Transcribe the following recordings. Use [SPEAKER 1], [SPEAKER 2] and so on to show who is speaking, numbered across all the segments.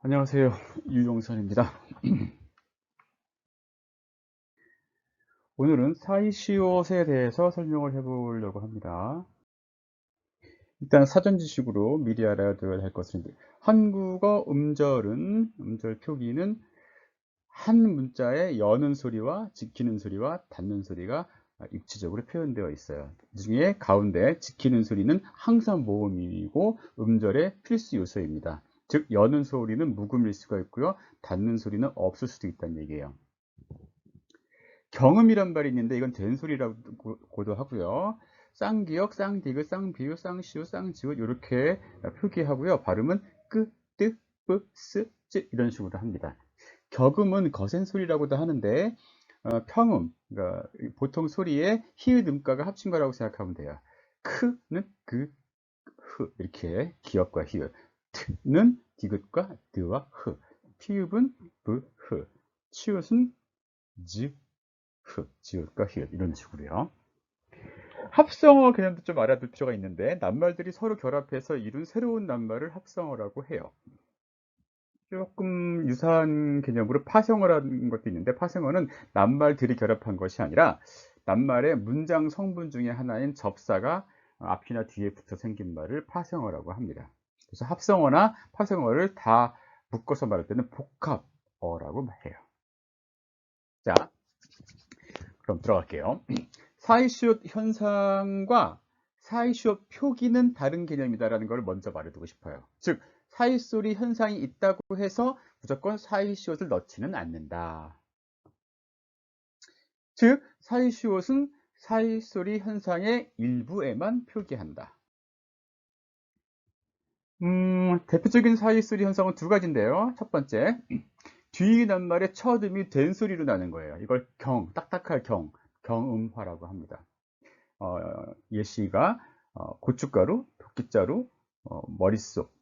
[SPEAKER 1] 안녕하세요. 유용선입니다. 오늘은 사이시옷에 대해서 설명을 해보려고 합니다. 일단 사전 지식으로 미리 알아야 할 것은 한국어 음절 표기는 한 문자에 여는 소리와 지키는 소리와 닫는 소리가 입체적으로 표현되어 있어요. 이 중에 가운데 지키는 소리는 항상 모음이고 음절의 필수 요소입니다. 즉 여는 소리는 묵음일 수가 있고요. 닫는 소리는 없을 수도 있다는 얘기예요. 경음이란 말이 있는데 이건 된소리라고도 하고요. 쌍기역, 쌍디귿, 쌍비읍, 쌍시읒, 쌍지읒 이렇게 표기하고요. 발음은 끄, 뜨, 뿌, 스, 쯔 이런 식으로 합니다. 격음은 거센 소리라고도 하는데 평음, 그러니까 보통 소리에 히읗 음가가 합친 거라고 생각하면 돼요. 크는 그, 흐 이렇게 기역과 히읗, 트는 디귿과 드와 흐, 피읍은 브, 흐, 치읓은 즈, 지읒과 히읗 이런 식으로요. 합성어 개념도 좀 알아둘 필요가 있는데 낱말들이 서로 결합해서 이룬 새로운 낱말을 합성어라고 해요. 조금 유사한 개념으로 파생어라는 것도 있는데 파생어는 낱말들이 결합한 것이 아니라 낱말의 문장 성분 중에 하나인 접사가 앞이나 뒤에 붙어 생긴 말을 파생어라고 합니다. 그래서 합성어나 파생어를 다 묶어서 말할 때는 복합어라고 해요. 자, 그럼 들어갈게요. 사이시옷 현상과 사이시옷 표기는 다른 개념이다라는 걸 먼저 말해두고 싶어요. 즉, 사이소리 현상이 있다고 해서 무조건 사이시옷을 넣지는 않는다. 즉, 사이시옷은 사이소리 현상의 일부에만 표기한다. 대표적인 사이소리 현상은 두 가지인데요. 첫 번째, 뒤 낱말의 첫음이 된 소리로 나는 거예요. 이걸 딱딱할 경음화라고 합니다. 예시가 고춧가루, 도끼자루, 머릿속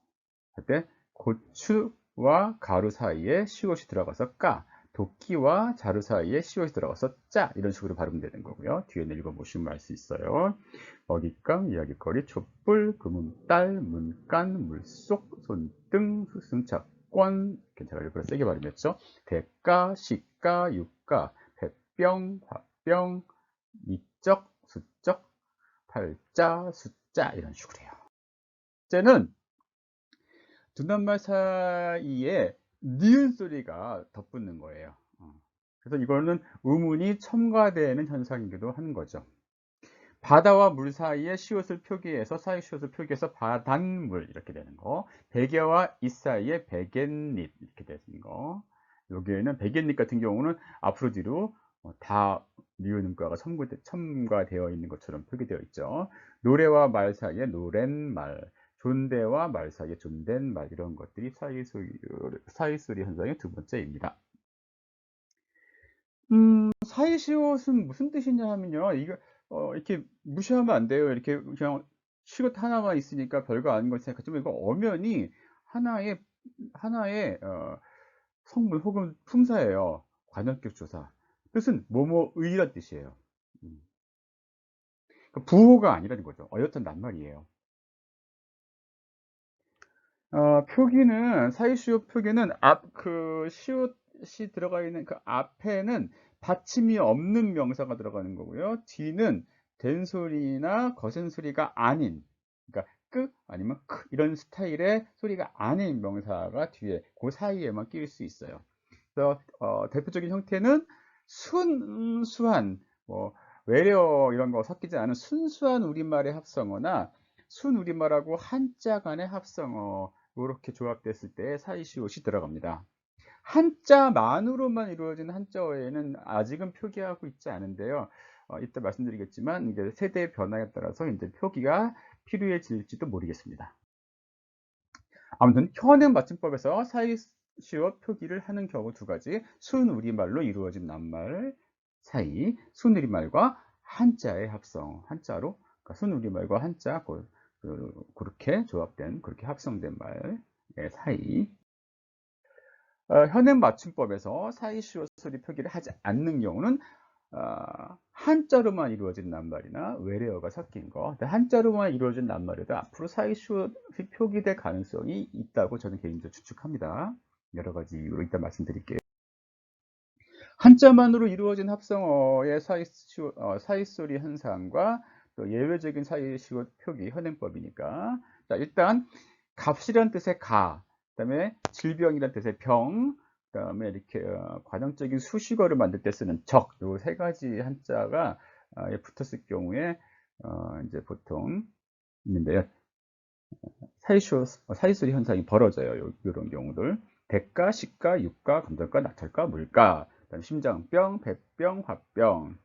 [SPEAKER 1] 할 때 고추와 가루 사이에 시옷이 들어가서 까, 도끼와 자루 사이에 시옷이 들어가서 짜 이런 식으로 발음되는 거고요. 뒤에 읽어보시면 알 수 있어요. 먹잇감, 이야깃거리, 촛불, 금음딸, 문간, 물속, 손등, 승차권 제가 일부러 세게 발음했죠. 대가, 시가, 유가, 뱃병, 화병, 미적, 수적, 팔자, 숫자 이런 식으로 해요. 째는 두 낱말 사이에 니은 소리가 덧붙는 거예요. 그래서 이거는 의문이 첨가되는 현상이기도 하는 거죠. 바다와 물 사이에 시옷을 표기해서 사이 시옷을 표기해서 바닷물 이렇게 되는 거. 베개와 잇 사이에 베갯잎 이렇게 되는 거. 여기에는 베갯잎 같은 경우는 앞으로 뒤로 다 니은 음가가 첨가되어 있는 것처럼 표기되어 있죠. 노래와 말 사이에 노랫말, 존대와 말 사이에 존댓말 이런 것들이 사이소리 현상의 두 번째입니다. 사이시옷은 무슨 뜻이냐 하면요. 이거 이렇게 무시하면 안 돼요. 이렇게 그냥 시옷 하나만 있으니까 별거 아닌 걸 생각하지만 이거 엄연히 하나의 성분 혹은 품사예요. 관용격 조사. 뜻은 뭐뭐의란 뜻이에요. 음. 그러니까 부호가 아니라는 거죠. 어엿한 낱말이에요. 표기는 사이시옷 표기는 시옷이 들어가 있는 그 앞에는 받침이 없는 명사가 들어가는 거고요. 뒤는 된소리나 거센 소리가 아닌, 그러니까 끄 아니면 크 이런 스타일의 소리가 아닌 명사가 뒤에 그 사이에만 끼일 수 있어요. 그래서 대표적인 형태는 순수한 외래어 이런 거 섞이지 않은 순수한 우리말의 합성어나 순우리말하고 한자 간의 합성어 이렇게 조합됐을 때 사이시옷이 들어갑니다. 한자만으로만 이루어진 한자어에는 아직은 표기하고 있지 않은데요. 이따 말씀드리겠지만 이게 세대의 변화에 따라서 이제 표기가 필요해질지도 모르겠습니다. 아무튼 현행 맞춤법에서 사이시옷 표기를 하는 경우 두 가지, 순우리말로 이루어진 낱말 사이, 순우리말과 한자의 합성, 한자로 그러니까 순우리말과 한자 그렇게 조합된 그렇게 합성된 말의 사이. 현행 맞춤법에서 사이시옷 소리 표기를 하지 않는 경우는 한자로만 이루어진 낱말이나 외래어가 섞인 거. 한자로만 이루어진 낱말에도 앞으로 사이시옷이 표기될 가능성이 있다고 저는 개인적으로 추측합니다. 여러 가지 이유로 이따 말씀드릴게요. 한자만으로 이루어진 합성어의 사이소리 현상과 또 예외적인 사이시옷 표기 현행법이니까. 자, 일단 값이란 뜻의 가, 그다음에 질병이란 뜻의 병, 그다음에 이렇게 관형적인 수식어를 만들 때 쓰는 적, 요 세 가지 한자가 붙었을 경우에 이제 보통 있는데요. 사이소리 현상이 벌어져요. 이런 경우들. 대가, 시가, 유가, 감정가, 낙찰가, 물가, 그다음 심장병, 배병, 화병.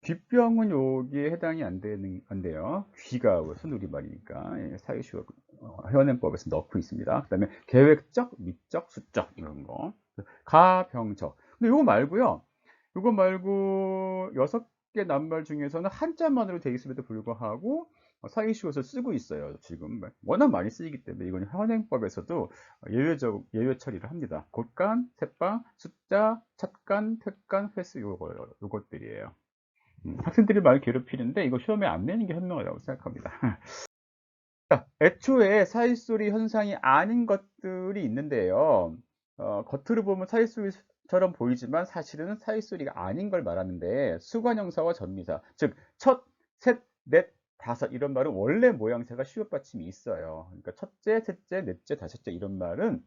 [SPEAKER 1] 귀병은 여기에 해당이 안 돼요. 귀가 우선 우리말이니까 사유시효 현행법에서 넣고 있습니다. 그다음에 계획적, 미적, 수적 이런 거. 가병적. 근데 이거 말고요. 이거 말고 6개 낱말 중에서는 한자만으로 되어 있음에도 불구하고 사이시옷을 쓰고 있어요. 지금 워낙 많이 쓰이기 때문에 이건 현행법에서도 예외 처리를 합니다. 곶간, 셋방, 숫자, 찻간, 횟간, 횟수 요것들이에요. 학생들이 많이 괴롭히는데 이거 시험에 안 내는 게 현명하다고 생각합니다. 애초에 사이소리 현상이 아닌 것들이 있는데요. 겉으로 보면 사이소리처럼 보이지만 사실은 사이소리가 아닌 걸 말하는데 수관형사와 전미사, 즉 첫, 셋, 넷, 다섯 이런 말은 원래 모양새가 시옷 받침이 있어요. 그러니까 첫째, 셋째, 넷째, 다섯째 이런 말은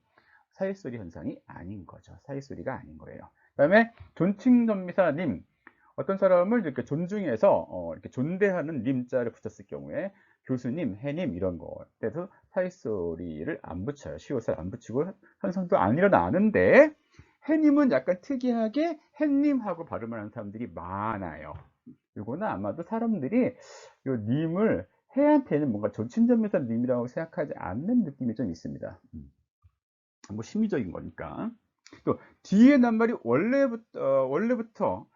[SPEAKER 1] 사이소리 현상이 아닌 거죠. 사이소리가 아닌 거예요. 그다음에 존칭 전미사 님, 어떤 사람을 이렇게 존중해서 이렇게 존대하는 님자를 붙였을 경우에 교수님, 해님 이런 거 때도 사이소리를 안 붙여요. 시옷을 안 붙이고 현상도 안 일어나는데 해님은 약간 특이하게 해님하고 발음을 하는 사람들이 많아요. 이거는 아마도 사람들이 이 님을 해한테는 뭔가 존칭전미사 님이라고 생각하지 않는 느낌이 좀 있습니다. 뭐 심리적인 거니까. 또 뒤에 낱말이 원래부터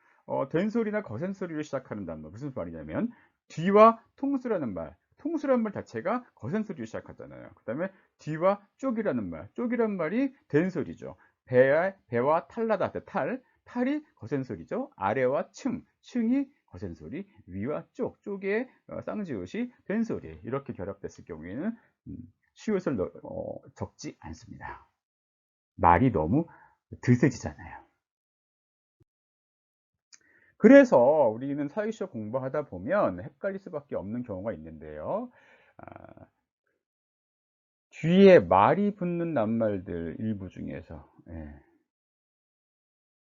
[SPEAKER 1] 된소리나 거센소리를 시작하는 낱말. 무슨 말이냐면 뒤와 통수라는 말, 통수라는 말 자체가 거센소리를 시작하잖아요. 그 다음에 뒤와 쪽이라는 말, 쪽이라는 말이 된소리죠. 배와 탈나다, 탈이 거센소리죠. 아래와 층이 거센소리, 위와 쪽에 쌍지읒이 된소리. 이렇게 결합됐을 경우에는 시옷을 적지 않습니다. 말이 너무 드세지잖아요. 그래서 우리는 사회시험 공부하다 보면 헷갈릴 수밖에 없는 경우가 있는데요. 아, 뒤에 말이 붙는 낱말들 일부 중에서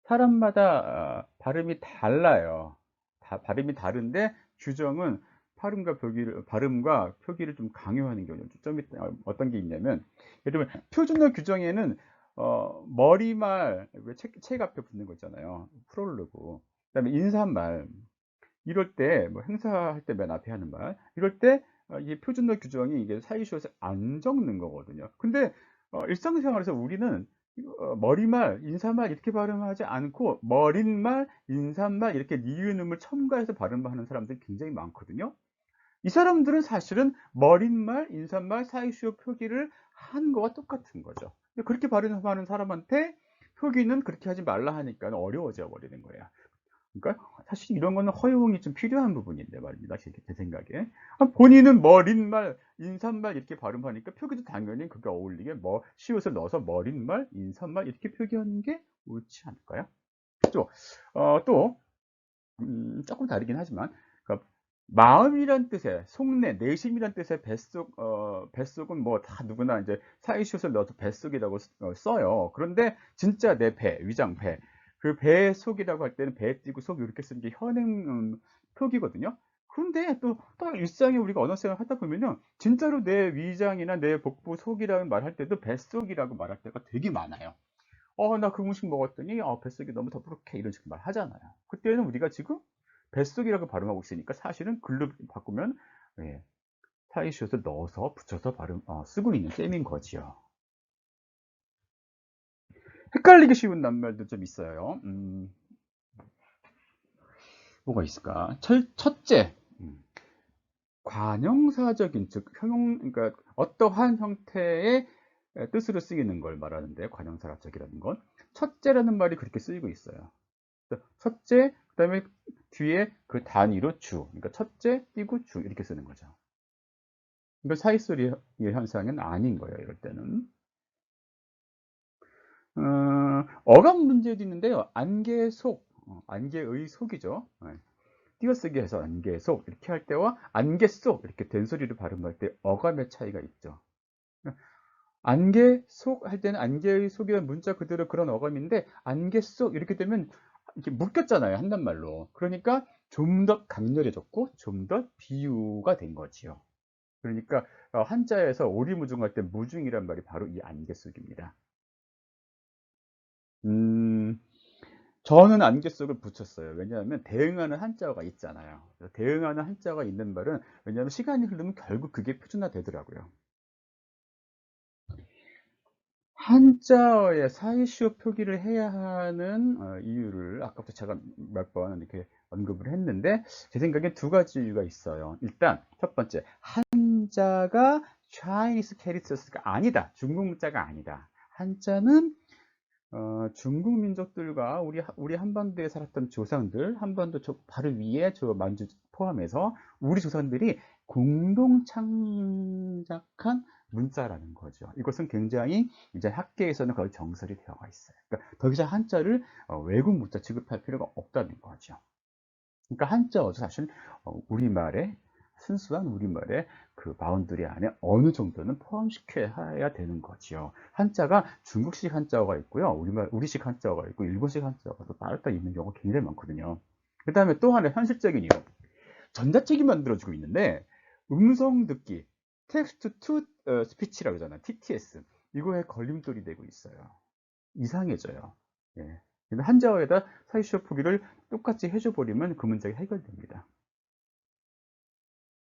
[SPEAKER 1] 사람마다 발음이 달라요. 발음이 다른데 규정은 발음과 표기를 좀 강요하는 경우죠. 어떤 게 있냐면, 예를 들면 표준어 규정에는 머리말, 왜 책 앞에 붙는 거 있잖아요. 프롤로그. 그다음에 인사말. 이럴 때, 뭐 행사할 때 맨 앞에 하는 말. 이럴 때 이게 표준어 규정이 이게 사이시옷을 안 적는 거거든요. 근데 일상생활에서 우리는 머리말, 인사말 이렇게 발음하지 않고 머릿말, 인사말 이렇게 니은음을 첨가해서 발음하는 사람들이 굉장히 많거든요. 이 사람들은 사실은 머릿말, 인사말, 사이시옷 표기를 한 거와 똑같은 거죠. 그렇게 발음하는 사람한테 표기는 그렇게 하지 말라 하니까 어려워져 버리는 거예요. 그러니까 사실 이런 거는 허용이 좀 필요한 부분인데 말입니다. 제 생각에. 본인은 머릿말, 인사말 이렇게 발음하니까 표기도 당연히 그게 어울리게 시옷을 넣어서 머릿말, 인사말 이렇게 표기하는 게 옳지 않을까요? 또, 또 조금 다르긴 하지만 그러니까 마음이란 뜻의 속내, 내심이란 뜻의 뱃속은 뭐 다 누구나 이제 사이시옷을 넣어서 뱃속이라고 써요. 그런데 진짜 내 배, 위장배, 그 배 속이라고 할 때는 배 띄고 속 이렇게 쓰는 게 현행 표기거든요. 그런데 또 일상에 우리가 언어 생활 하다 보면요, 진짜로 내 위장이나 내 복부 속이라는 말할 때도 뱃속이라고 말할 때가 되게 많아요. 나 그 음식 먹었더니 뱃속이 너무 더부룩해 이런 식으로 말하잖아요. 그때는 우리가 지금 뱃속이라고 발음하고 있으니까 사실은 글로 바꾸면 예, 사이시옷을 넣어서 붙여서 쓰고 있는 셈인 거지요. 헷갈리기 쉬운 낱말도 좀 있어요. 뭐가 있을까? 첫째, 관형사적인, 즉 그러니까 어떠한 형태의 뜻으로 쓰이는 걸 말하는데 관형사적이라는 건 첫째라는 말이 그렇게 쓰이고 있어요. 첫째, 그다음에 뒤에 그 단위로 주. 그러니까 첫째 띄고 주 이렇게 쓰는 거죠. 이거 사이소리 현상은 아닌 거예요. 이럴 때는. 어감 문제도 있는데요. 안개 속, 안개의 속이죠. 예. 띄어쓰기 해서 안개 속 이렇게 할 때와 안개 속 이렇게 된소리를 발음할 때 어감의 차이가 있죠. 안개 속 할 때는 안개의 속이라는 문자 그대로 그런 어감인데 안개 속 이렇게 되면 이렇게 묶였잖아요. 한단말로. 그러니까 좀 더 강렬해졌고 좀 더 비유가 된 거지요. 그러니까 한자에서 오리무중할 때 무중이란 말이 바로 이 안개 속입니다. 음. 저는 안개 속을 붙였어요. 왜냐하면 대응하는 한자어가 있잖아요. 그래서 대응하는 한자어가 있는 말은 왜냐하면 시간이 흐르면 결국 그게 표준화되더라고요. 한자어의 사이시오 표기를 해야 하는 이유를 아까부터 제가 몇 번 이렇게 언급을 했는데 제 생각엔 두 가지 이유가 있어요. 일단 첫 번째, 한자가 Chinese characters가 아니다. 중국 문자가 아니다. 한자는 중국 민족들과 우리 한반도에 살았던 조상들, 한반도 저 바로 위에 저 만주 포함해서 우리 조상들이 공동 창작한 문자라는 거죠. 이것은 굉장히 이제 학계에서는 거의 정설이 되어가 있어요. 그러니까 더 이상 한자를 외국 문자 취급할 필요가 없다는 거죠. 그러니까 한자어도 사실 우리말의 순수한 우리말의 그 바운더리 안에 어느 정도는 포함시켜야 되는 거지요. 한자가 중국식 한자어가 있고요. 우리식 한자어가 있고 일본식 한자어가 또 따로 있는 경우가 굉장히 많거든요. 그 다음에 또 하나 현실적인 이유. 전자책이 만들어지고 있는데 음성 듣기, 텍스트 투 스피치라고 하잖아요. TTS. 이거에 걸림돌이 되고 있어요. 이상해져요. 예. 한자어에다 사이시오 표기를 똑같이 해줘버리면 그 문제가 해결됩니다.